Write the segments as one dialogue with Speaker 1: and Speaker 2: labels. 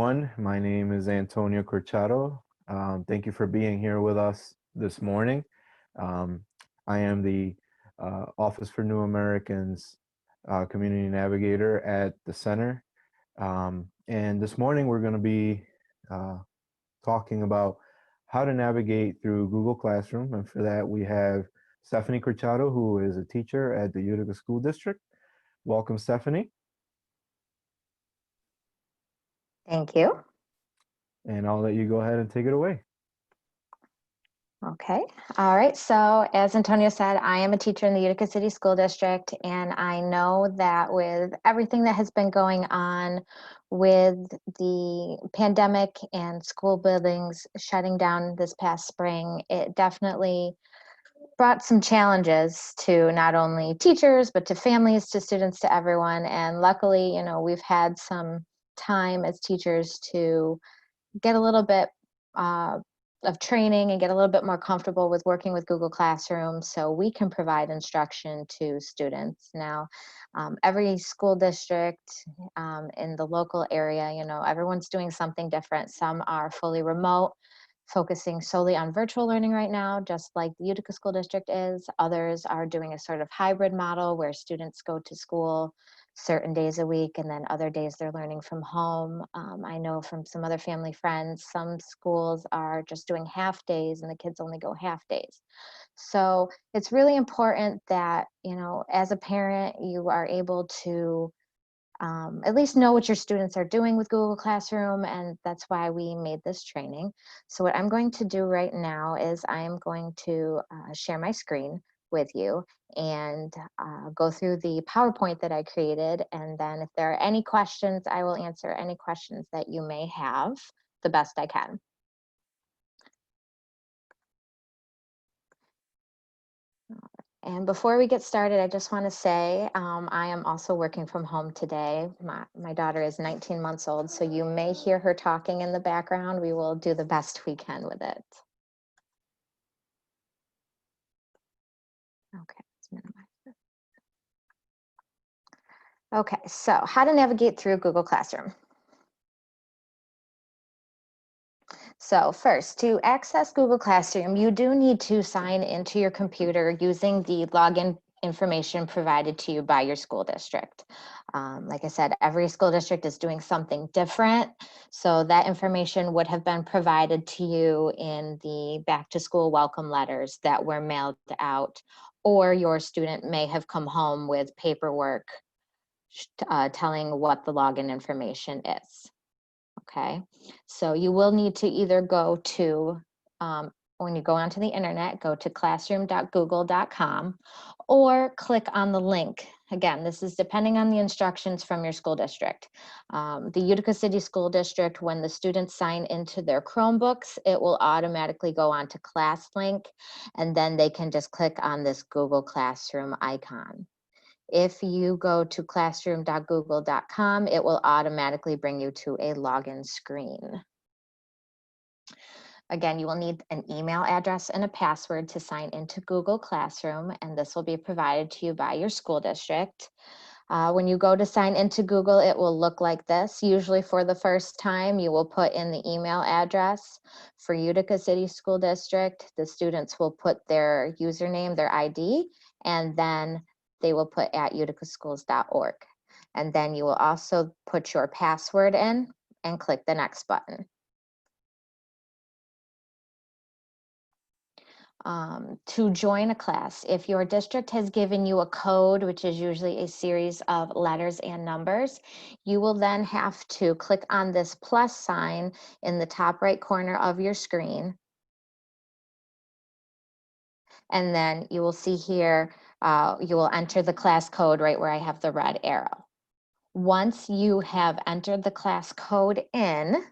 Speaker 1: everyone. My name is Antonio Corchado. Thank you for being here with us this morning. Um, I am the Office for New Americans Community Navigator at the center. And this morning we're going to be talking about how to navigate through Google Classroom. And for that, we have Stephanie Corchado, who is a teacher at the Utica School District. Welcome, Stephanie.
Speaker 2: Thank you.
Speaker 1: And I'll let you go ahead and take it away.
Speaker 2: Okay. All right. So as Antonio said, I am a teacher in the Utica City School District, and I know that with everything that has been going on with the pandemic and school buildings shutting down this past spring, it definitely brought some challenges to not only teachers, but to families, to students, to everyone. And luckily, we've had some time as teachers to get a little bit of training and get a little bit more comfortable with working with Google Classroom so we can provide instruction to students. Now, every school district in the local area, everyone's doing something different. Some are fully remote, focusing solely on virtual learning right now, just like the Utica School District is. Others are doing a sort of hybrid model where students go to school certain days a week, and then other days they're learning from home. I know from some other family friends, some schools are just doing half days and the kids only go half days. So it's really important that, as a parent, you are able to at least know what your students are doing with Google Classroom, and that's why we made this training. So what I'm going to do right now is I'm going to share my screen with you and go through the PowerPoint that I created, and then if there are any questions, I will answer any questions that you may have the best I can. And before we get started, I just want to say I am also working from home today. My daughter is 19 months old, so you may hear her talking in the background. We will do the best we can with it. Okay, let's minimize this. Okay, so how to navigate through Google Classroom. So first, to access Google Classroom, you do need to sign into your computer using the login information provided to you by your school district. Like I said, every school district is doing something different. So that information would have been provided to you in the back to school welcome letters that were mailed out, or your student may have come home with paperwork telling what the login information is. Okay, so you will need to either go to, when you go onto the internet, go to classroom.google.com or click on the link. Again, this is depending on the instructions from your school district. The Utica City School District, when the students sign into their Chromebooks, it will automatically go on to ClassLink, and then they can just click on this Google Classroom icon. If you go to classroom.google.com, it will automatically bring you to a login screen. Again, you will need an email address and a password to sign into Google Classroom, and this will be provided to you by your school district. When you go to sign into Google, it will look like this. Usually for the first time, you will put in the email address. For Utica City School District, the students will put their username, their ID, and then they will put at uticaschools.org. And then you will also put your password in and click the next button. To join a class, if your district has given you a code, which is usually a series of letters and numbers, you will then have to click on this plus sign in the top right corner of your screen. And then you will see here, you will enter the class code right where I have the red arrow. Once you have entered the class code in,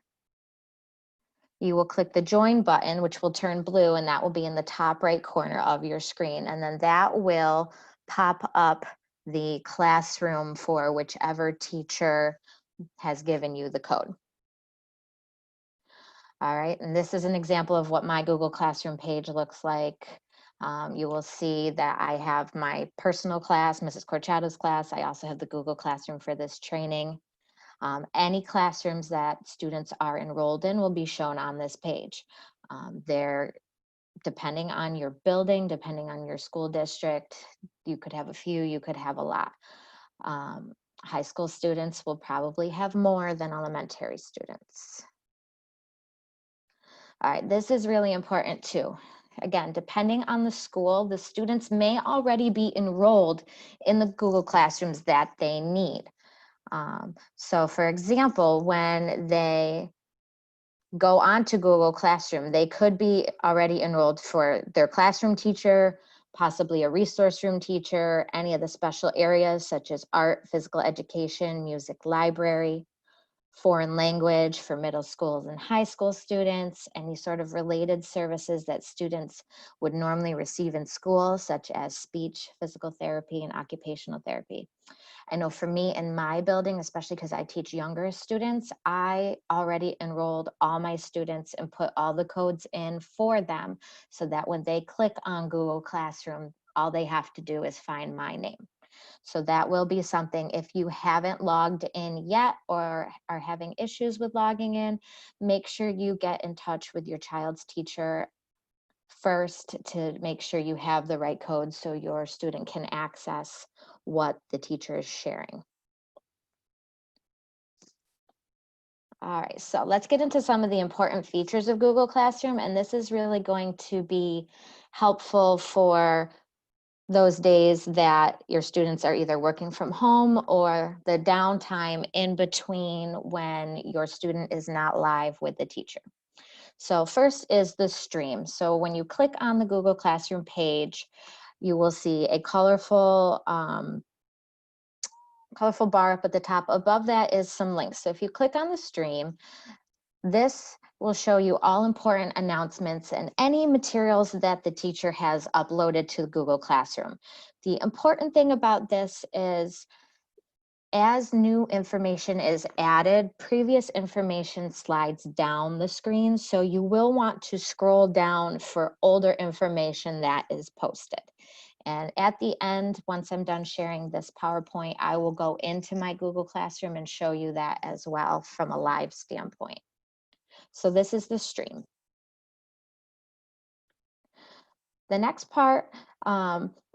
Speaker 2: you will click the join button, which will turn blue, and that will be in the top right corner of your screen. And then that will pop up the classroom for whichever teacher has given you the code. All right, and this is an example of what my Google Classroom page looks like. You will see that I have my personal class, Mrs. Corchado's class. I also have the Google Classroom for this training. Any classrooms that students are enrolled in will be shown on this page. They're depending on your building, depending on your school district, you could have a few, you could have a lot. High school students will probably have more than elementary students. All right, this is really important too. Again, depending on the school, the students may already be enrolled in the Google Classrooms that they need. So for example, when they go on to Google Classroom, they could be already enrolled for their classroom teacher, possibly a resource room teacher, any of the special areas such as art, physical education, music, library, foreign language for middle schools and high school students, any sort of related services that students would normally receive in school, such as speech, physical therapy, and occupational therapy. I know for me in my building, especially because I teach younger students, I already enrolled all my students and put all the codes in for them so that when they click on Google Classroom, all they have to do is find my name. So that will be something, if you haven't logged in yet or are having issues with logging in, make sure you get in touch with your child's teacher first to make sure you have the right code so your student can access what the teacher is sharing. All right, so let's get into some of the important features of Google Classroom, and this is really going to be helpful for those days that your students are either working from home or the downtime in between when your student is not live with the teacher. So first is the stream. So when you click on the Google Classroom page, you will see a colorful bar up at the top. Above that is some links. So if you click on the stream, this will show you all important announcements and any materials that the teacher has uploaded to Google Classroom. The important thing about this is as new information is added, previous information slides down the screen. So you will want to scroll down for older information that is posted. And at the end, once I'm done sharing this PowerPoint, I will go into my Google Classroom and show you that as well from a live standpoint. So this is the stream. The next part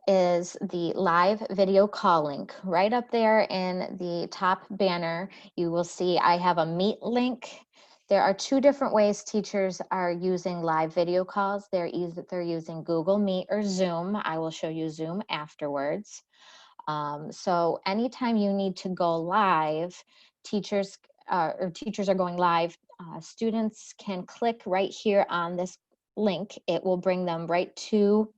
Speaker 2: is the live video call link. Right up there in the top banner, you will see I have a Meet link. There are two different ways teachers are using live video calls. They're using Google Meet or Zoom. I will show you Zoom afterwards. So anytime you need to go live, teachers are going live, students can click right here on this link. It will bring them right to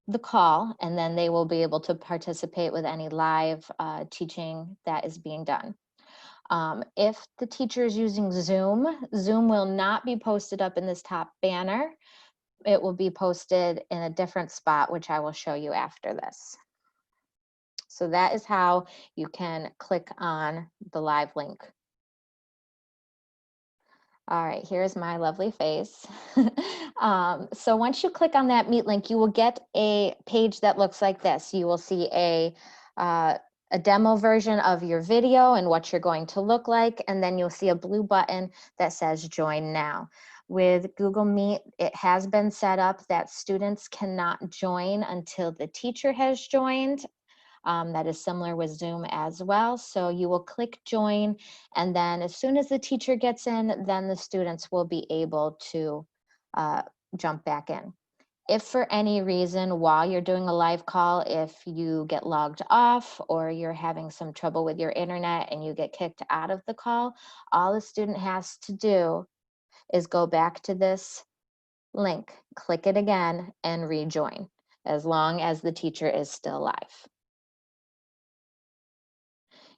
Speaker 2: the call, and then they will be able to participate with any live teaching that is being done. If the teacher is using Zoom, Zoom will not be posted up in this top banner. It will be posted in a different spot, which I will show you after this. So that is how you can click on the live link. All right, here's my lovely face. So once you click on that Meet link, you will get a page that looks like this. You will see a demo version of your video and what you're going to look like, and then you'll see a blue button that says Join Now. With Google Meet, it has been set up that students cannot join until the teacher has joined. That is similar with Zoom as well. So you will click join, and then as soon as the teacher gets in, then the students will be able to jump back in. If for any reason while you're doing a live call, if you get logged off or you're having some trouble with your internet and you get kicked out of the call, all the student has to do is go back to this link, click it again, and rejoin, as long as the teacher is still live.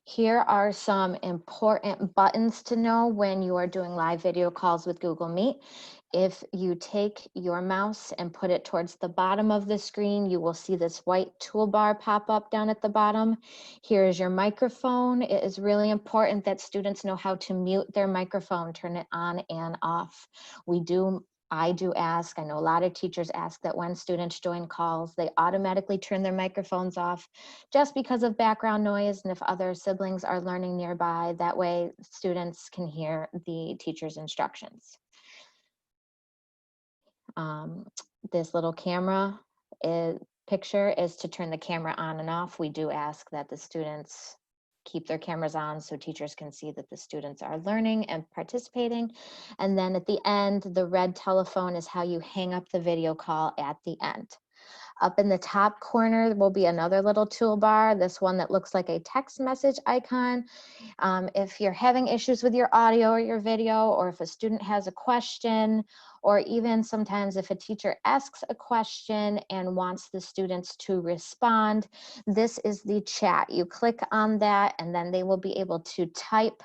Speaker 2: Here are some important buttons to know when you are doing live video calls with Google Meet. If you take your mouse and put it towards the bottom of the screen, you will see this white toolbar pop up down at the bottom. Here is your microphone. It is really important that students know how to mute their microphone, turn it on and off. We do I do ask, I know a lot of teachers ask that when students join calls, they automatically turn their microphones off just because of background noise, and if other siblings are learning nearby, that way students can hear the teacher's instructions. This little camera picture is to turn the camera on and off. We do ask that the students keep their cameras on so teachers can see that the students are learning and participating. And then at the end, the red telephone is how you hang up the video call at the end. Up in the top corner will be another little toolbar, this one that looks like a text message icon. If you're having issues with your audio or your video, or if a student has a question, or even sometimes if a teacher asks a question and wants the students to respond, this is the chat. You click on that and then they will be able to type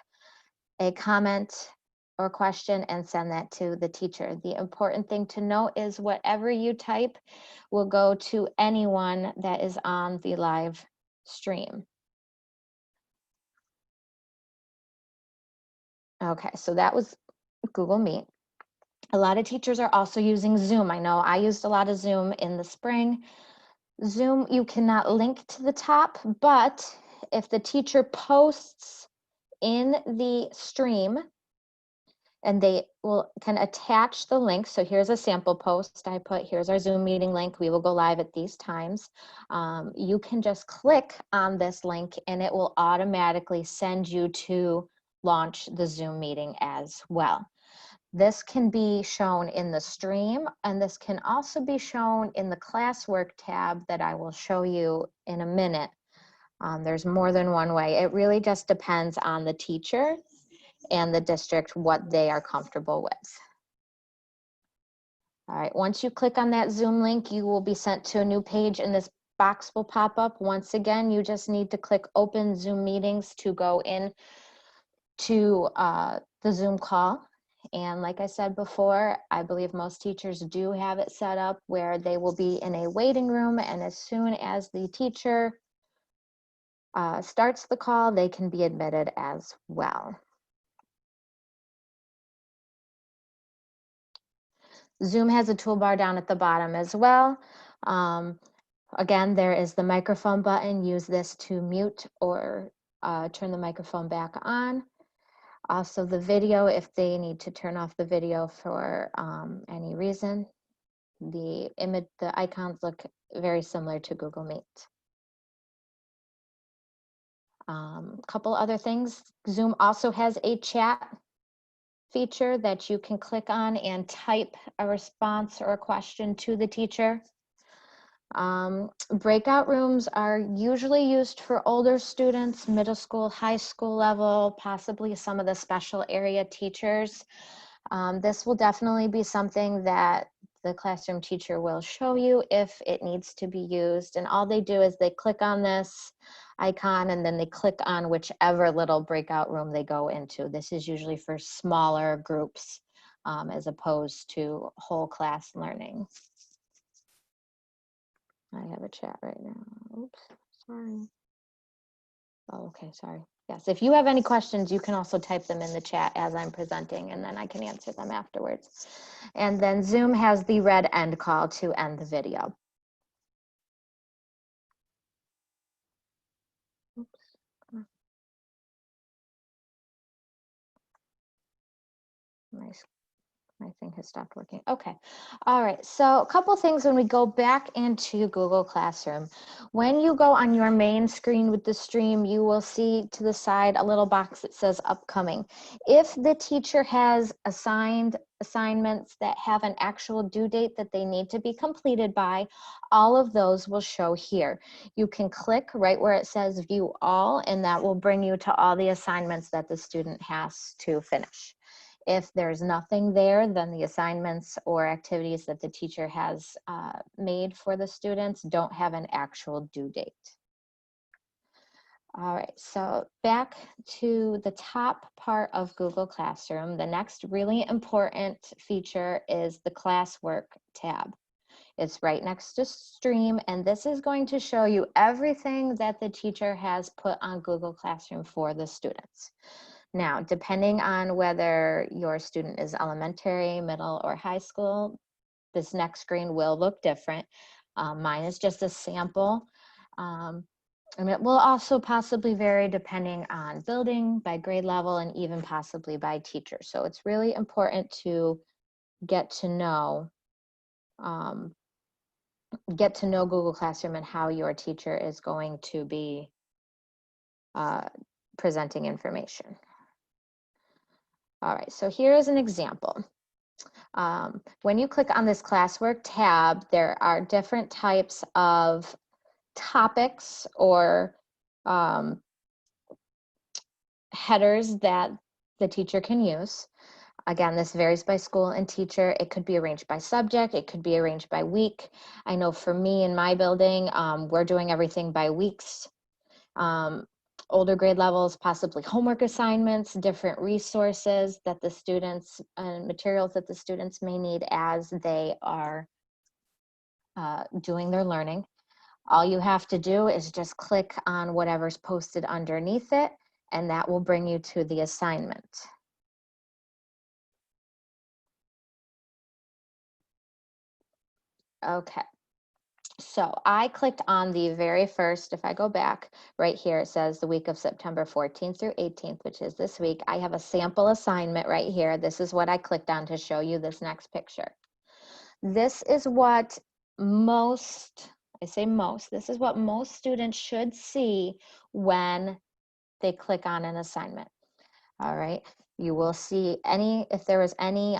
Speaker 2: a comment or question and send that to the teacher. The important thing to note is whatever you type will go to anyone that is on the live stream. Okay, so that was Google Meet. A lot of teachers are also using Zoom. I know I used a lot of Zoom in the spring. Zoom, you cannot link to the top, but if the teacher posts in the stream, and they can attach the link. So here's a sample post I put, here's our Zoom meeting link. We will go live at these times. You can just click on this link and it will automatically send you to launch the Zoom meeting as well. This can be shown in the stream, and this can also be shown in the Classwork tab that I will show you in a minute. There's more than one way. It really just depends on the teacher and the district, what they are comfortable with. All right, once you click on that Zoom link, you will be sent to a new page and this box will pop up. Once again, you just need to click Open Zoom Meetings to go in to the Zoom call. And like I said before, I believe most teachers do have it set up where they will be in a waiting room, and as soon as the teacher starts the call, they can be admitted as well. Zoom has a toolbar down at the bottom as well. Again, there is the microphone button. Use this to mute or turn the microphone back on. Also the video, if they need to turn off the video for any reason. The icons look very similar to Google Meet. Couple other things. Zoom also has a chat feature that you can click on and type a response or a question to the teacher. Breakout rooms are usually used for older students, middle school, high school level, possibly some of the special area teachers. This will definitely be something that the classroom teacher will show you if it needs to be used. And all they do is they click on this icon and then they click on whichever little breakout room they go into. This is usually for smaller groups as opposed to whole class learning. I have a chat right now. Oops, sorry. Oh, okay, sorry. Yes, if you have any questions, you can also type them in the chat as I'm presenting, and then I can answer them afterwards. And then Zoom has the red end call to end the video. Oops. My thing has stopped working. Okay. All right. So a couple things when we go back into Google Classroom. When you go on your main screen with the stream, you will see to the side a little box that says upcoming. If the teacher has assigned assignments that have an actual due date that they need to be completed by, all of those will show here. You can click right where it says view all, and that will bring you to all the assignments that the student has to finish. If there's nothing there, then the assignments or activities that the teacher has made for the students don't have an actual due date. All right, so back to the top part of Google Classroom, the next really important feature is the Classwork tab. It's right next to Stream, and this is going to show you everything that the teacher has put on Google Classroom for the students. Now, depending on whether your student is elementary, middle, or high school, this next screen will look different. Mine is just a sample. And it will also possibly vary depending on building, by grade level, and even possibly by teacher. So it's really important to get to know Google Classroom and how your teacher is going to be presenting information. All right, so here is an example. When you click on this Classwork tab, there are different types of topics or headers that the teacher can use. Again, this varies by school and teacher. It could be arranged by subject. It could be arranged by week. I know for me in my building, we're doing everything by weeks. Older grade levels, possibly homework assignments, different resources that the students and materials that the students may need as they are doing their learning. All you have to do is just click on whatever's posted underneath it, and that will bring you to the assignment. Okay. So I clicked on the very first, if I go back right here, it says the week of September 14th through 18th, which is this week. I have a sample assignment right here. This is what I clicked on to show you this next picture. This is what most, I say most, this is what most students should see when they click on an assignment. All right. You will see if there was any,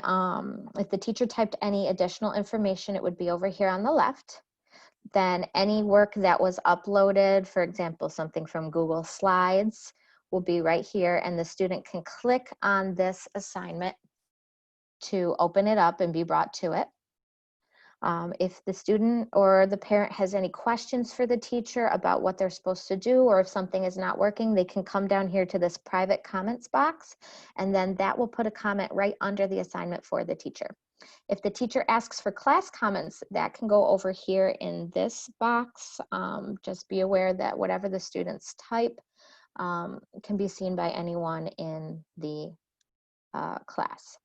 Speaker 2: if the teacher typed any additional information, it would be over here on the left. Then any work that was uploaded, for example, something from Google Slides, will be right here, and the student can click on this assignment to open it up and be brought to it. If the student or the parent has any questions for the teacher about what they're supposed to do, or if something is not working, they can come down here to this private comments box, and then that will put a comment right under the assignment for the teacher. If the teacher asks for class comments, that can go over here in this box. Just be aware that whatever the students type can be seen by anyone in the class.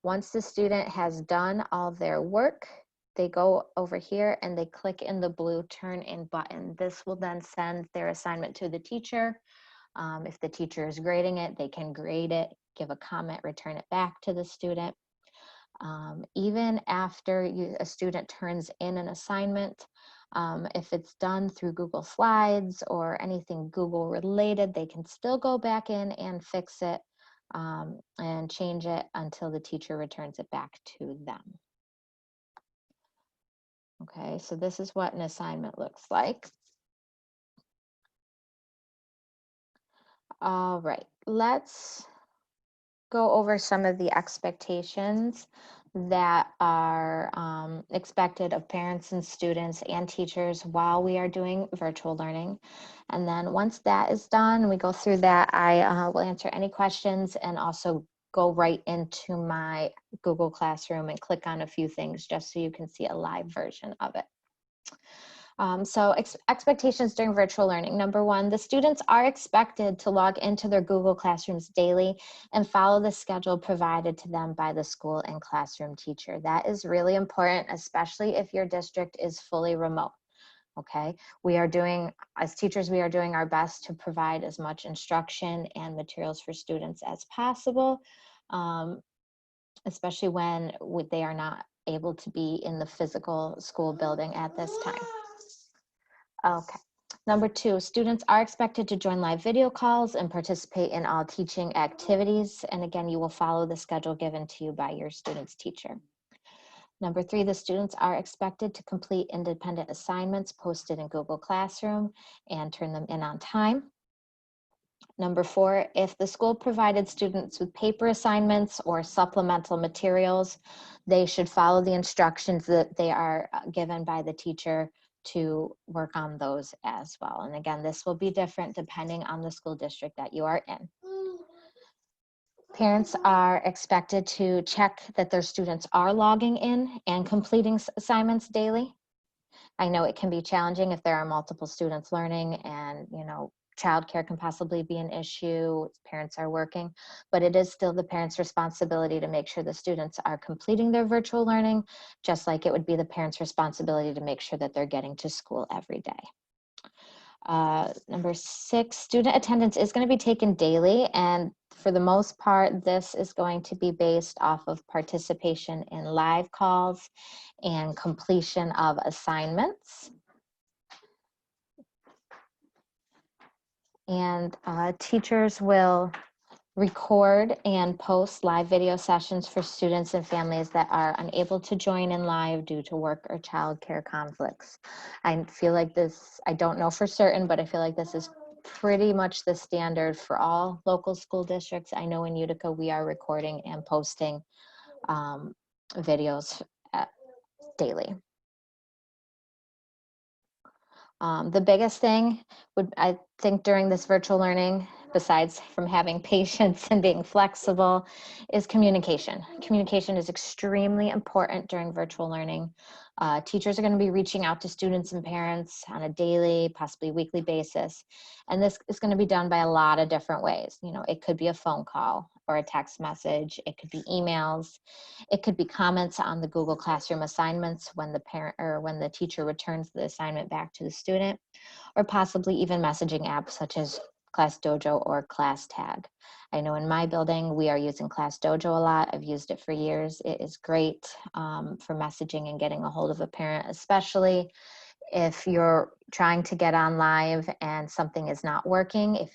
Speaker 2: Once the student has done all their work, they go over here and they click in the blue turn in button. This will then send their assignment to the teacher. If the teacher is grading it, they can grade it, give a comment, return it back to the student. Even after a student turns in an assignment, if it's done through Google Slides or anything Google related, they can still go back in and fix it and change it until the teacher returns it back to them. Okay, so this is what an assignment looks like. All right, let's go over some of the expectations that are expected of parents and students and teachers while we are doing virtual learning. And then once that is done, we go through that, I will answer any questions and also go right into my Google Classroom and click on a few things just so you can see a live version of it. So expectations during virtual learning. Number one, the students are expected to log into their Google Classrooms daily and follow the schedule provided to them by the school and classroom teacher. That is really important, especially if your district is fully remote. Okay, we are doing, as teachers, we are doing our best to provide as much instruction and materials for students as possible, especially when they are not able to be in the physical school building at this time. Okay. Number two, students are expected to join live video calls and participate in all teaching activities. And again, you will follow the schedule given to you by your student's teacher. Number three, the students are expected to complete independent assignments posted in Google Classroom and turn them in on time. Number four, if the school provided students with paper assignments or supplemental materials, they should follow the instructions that they are given by the teacher to work on those as well. And again, this will be different depending on the school district that you are in. Parents are expected to check that their students are logging in and completing assignments daily. I know it can be challenging if there are multiple students learning and, you know, childcare can possibly be an issue, parents are working, but it is still the parents' responsibility to make sure the students are completing their virtual learning, just like it would be the parents' responsibility to make sure that they're getting to school every day. Number 6, student attendance is going to be taken daily, and for the most part, this is going to be based off of participation in live calls and completion of assignments. And teachers will record and post live video sessions for students and families that are unable to join in live due to work or childcare conflicts. I feel like this, I don't know for certain, but I feel like this is pretty much the standard for all local school districts. I know in Utica, we are recording and posting videos daily. The biggest thing would, I think, during this virtual learning, besides from having patience and being flexible, is communication. Communication is extremely important during virtual learning. Teachers are going to be reaching out to students and parents on a daily, possibly weekly basis. And this is going to be done by a lot of different ways. You know, it could be a phone call or a text message. It could be emails. It could be comments on the Google Classroom assignments when the parent or when the teacher returns the assignment back to the student, or possibly even messaging apps such as Class Dojo or Class Tag. I know in my building, we are using Class Dojo a lot. I've used it for years. It is great for messaging and getting a hold of a parent, especially if you're trying to get on live and something is not working. If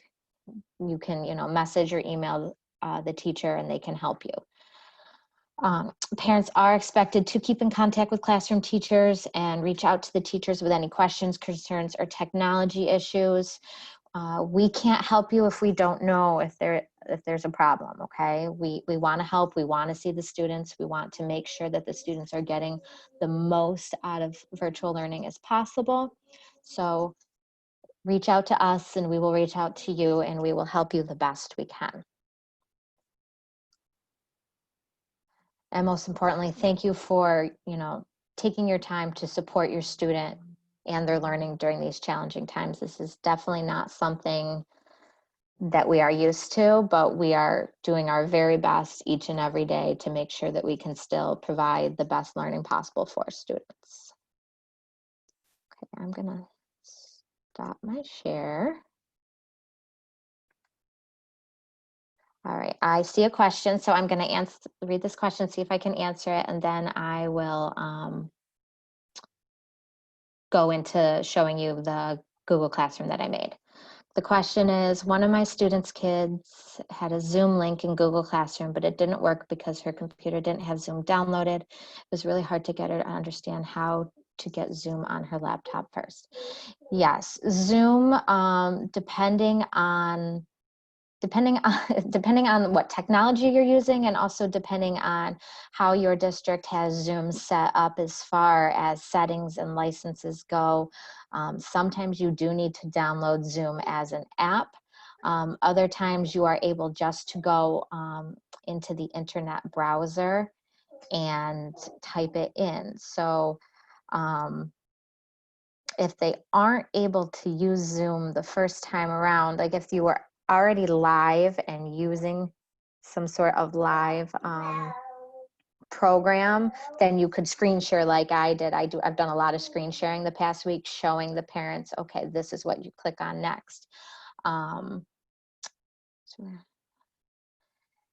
Speaker 2: you can, you know, message or email the teacher and they can help you. Parents are expected to keep in contact with classroom teachers and reach out to the teachers with any questions, concerns, or technology issues. We can't help you if we don't know if there's a problem, okay? We want to help, we want to see the students, we want to make sure that the students are getting the most out of virtual learning as possible. So reach out to us and we will reach out to you and we will help you the best we can. And most importantly, thank you for, you know, taking your time to support your student and their learning during these challenging times. This is definitely not something that we are used to, but we are doing our very best each and every day to make sure that we can still provide the best learning possible for our students. Okay, I'm gonna stop my share. All right, I see a question, so I'm gonna read this question, see if I can answer it, and then I will go into showing you the Google Classroom that I made. The question is, one of my students' kids had a Zoom link in Google Classroom, but it didn't work because her computer didn't have Zoom downloaded. It was really hard to get her to understand how to get Zoom on her laptop first. Yes, Zoom, depending on what technology you're using, and also depending on how your district has Zoom set up as far as settings and licenses go. Sometimes you do need to download Zoom as an app. Other times you are able just to go into the internet browser and type it in. So if they aren't able to use Zoom the first time around, like if you were already live and using some sort of live program, then you could screen share like I did. I've done a lot of screen sharing the past week, showing the parents, okay, this is what you click on next.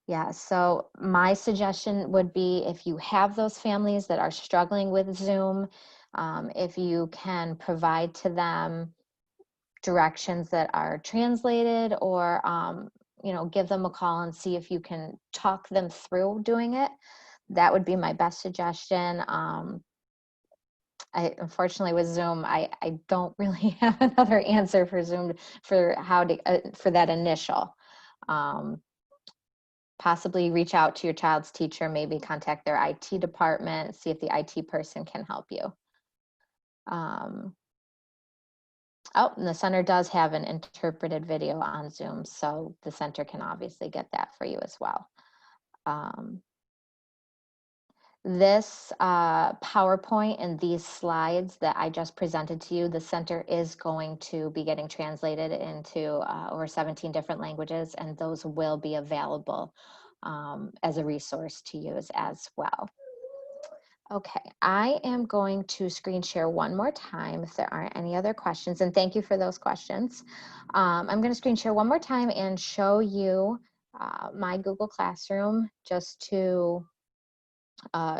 Speaker 2: Yeah, so my suggestion would be, if you have those families that are struggling with Zoom, if you can provide to them directions that are translated, or you know, give them a call and see if you can talk them through doing it. That would be my best suggestion. Unfortunately with Zoom, I don't really have another answer for Zoom for how to for that initial. Possibly reach out to your child's teacher, maybe contact their IT department, see if the IT person can help you. Oh, and the center does have an interpreted video on Zoom, so the center can obviously get that for you as well. This PowerPoint and these slides that I just presented to you, the center is going to be getting translated into over 17 different languages, and those will be available as a resource to use as well. Okay, I am going to screen share one more time if there aren't any other questions, and thank you for those questions. I'm going to screen share one more time and show you my Google Classroom just to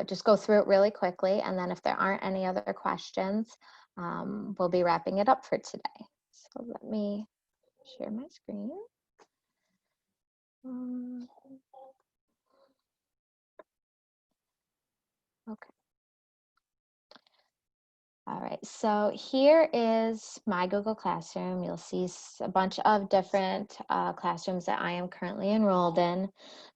Speaker 2: just go through it really quickly, and then if there aren't any other questions, we'll be wrapping it up for today. So let me share my screen. Okay. All right, so here is my Google Classroom. You'll see a bunch of different classrooms that I am currently enrolled in.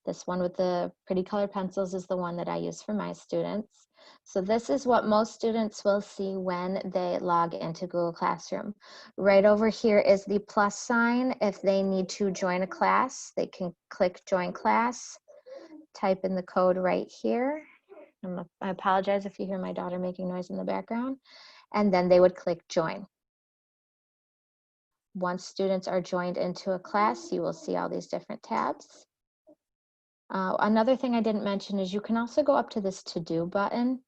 Speaker 2: This one with the pretty colored pencils is the one that I use for my students. So this is what most students will see when they log into Google Classroom. Right over here is the plus sign. If they need to join a class, they can click join class, type in the code right here. I apologize if you hear my daughter making noise in the background, and then they would click join. Once students are joined into a class, you will see all these different tabs. Another thing I didn't mention is you can also go up to this to do button.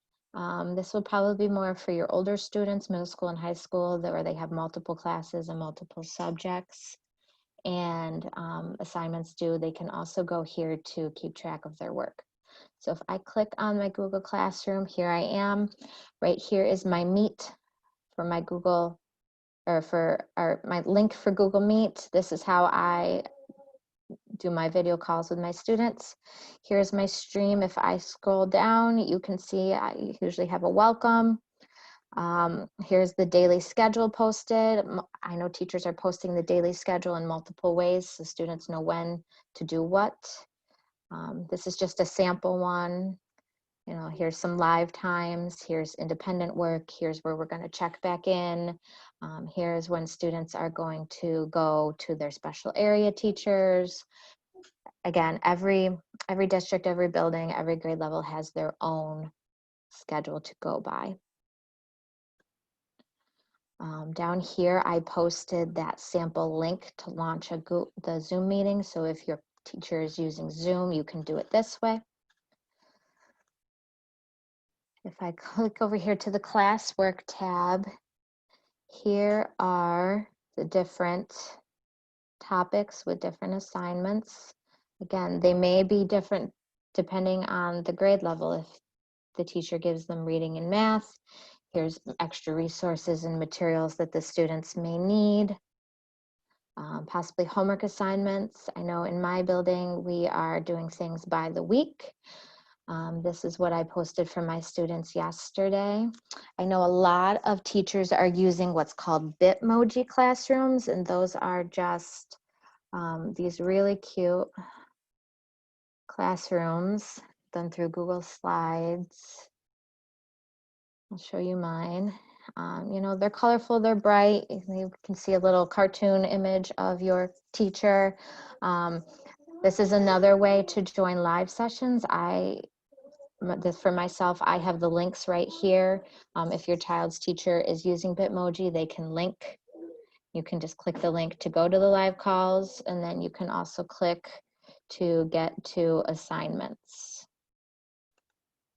Speaker 2: This will probably be more for your older students, middle school and high school, where they have multiple classes and multiple subjects and assignments due. They can also go here to keep track of their work. So if I click on my Google Classroom, here I am. Right here is my Meet for my Google, or my link for Google Meet. This is how I do my video calls with my students. Here's my stream. If I scroll down, you can see I usually have a welcome. Here's the daily schedule posted. I know teachers are posting the daily schedule in multiple ways so students know when to do what. This is just a sample one. You know, here's some live times, here's independent work, here's where we're going to check back in. Here's when students are going to go to their special area teachers. Again, every district, every building, every grade level has their own schedule to go by. Down here, I posted that sample link to launch the Zoom meeting. So if your teacher is using Zoom, you can do it this way. If I click over here to the Classwork tab, here are the different topics with different assignments. Again, they may be different depending on the grade level. If the teacher gives them reading and math, here's extra resources and materials that the students may need. Possibly homework assignments. I know in my building, we are doing things by the week. This is what I posted for my students yesterday. I know a lot of teachers are using what's called Bitmoji classrooms, and those are just these really cute classrooms done through Google Slides. I'll show you mine. You know, they're colorful, they're bright. You can see a little cartoon image of your teacher. This is another way to join live sessions. For myself, I have the links right here. If your child's teacher is using Bitmoji, they can link. You can just click the link to go to the live calls, and then you can also click to get to assignments.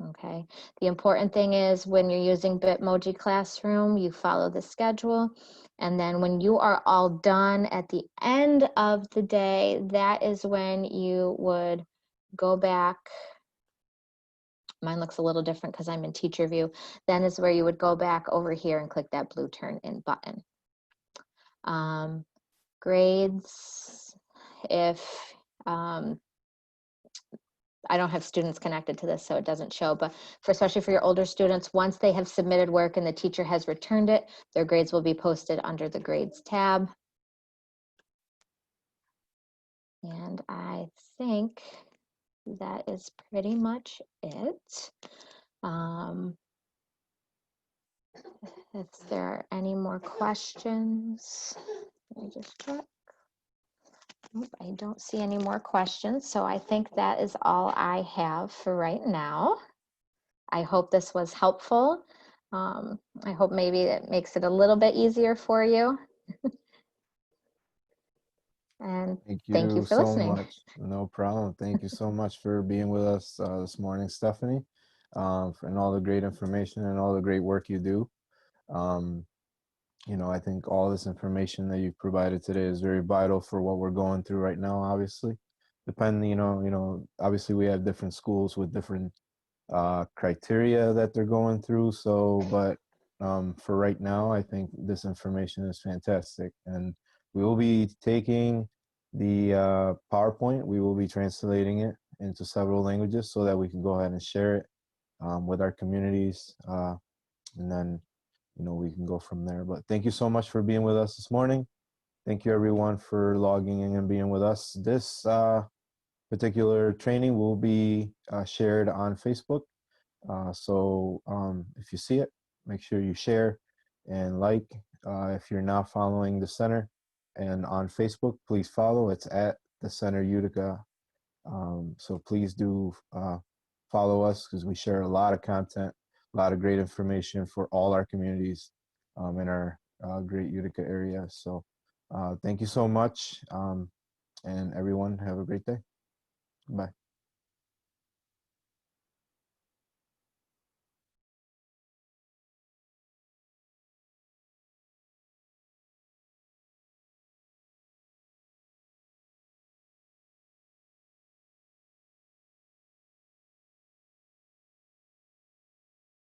Speaker 2: Okay, the important thing is when you're using Bitmoji Classroom, you follow the schedule, and then when you are all done at the end of the day, that is when you would go back. Mine looks a little different because I'm in teacher view. Then is where you would go back over here and click that blue turn in button. Grades, if I don't have students connected to this, so it doesn't show, but especially for your older students, once they have submitted work and the teacher has returned it, their grades will be posted under the grades tab. And I think that is pretty much it. If there are any more questions, let me just check. Nope, I don't see any more questions, so I think that is all I have for right now. I hope this was helpful. I hope maybe it makes it a little bit easier for you. And
Speaker 1: Thank
Speaker 2: thank you
Speaker 1: you
Speaker 2: for
Speaker 1: so
Speaker 2: listening.
Speaker 1: much. No problem. Thank you so much for being with us this morning, Stephanie, and all the great information and all the great work you do. Um, I think all this information that you've provided today is very vital for what we're going through right now, obviously. Depending, obviously we have different schools with different criteria that they're going through. So, but for right now, I think this information is fantastic. And we will be taking the PowerPoint, we will be translating it into several languages so that we can go ahead and share it with our communities. And then, we can go from there. But thank you so much for being with us this morning. Thank you everyone for logging in and being with us. This particular training will be shared on Facebook. So if you see it, make sure you share and like. If you're not following the center and on Facebook, please follow. It's at the Center Utica. So please do follow us because we share a lot of content, a lot of great information for all our communities in our great Utica area. So thank you so much. And everyone have a great day. Bye.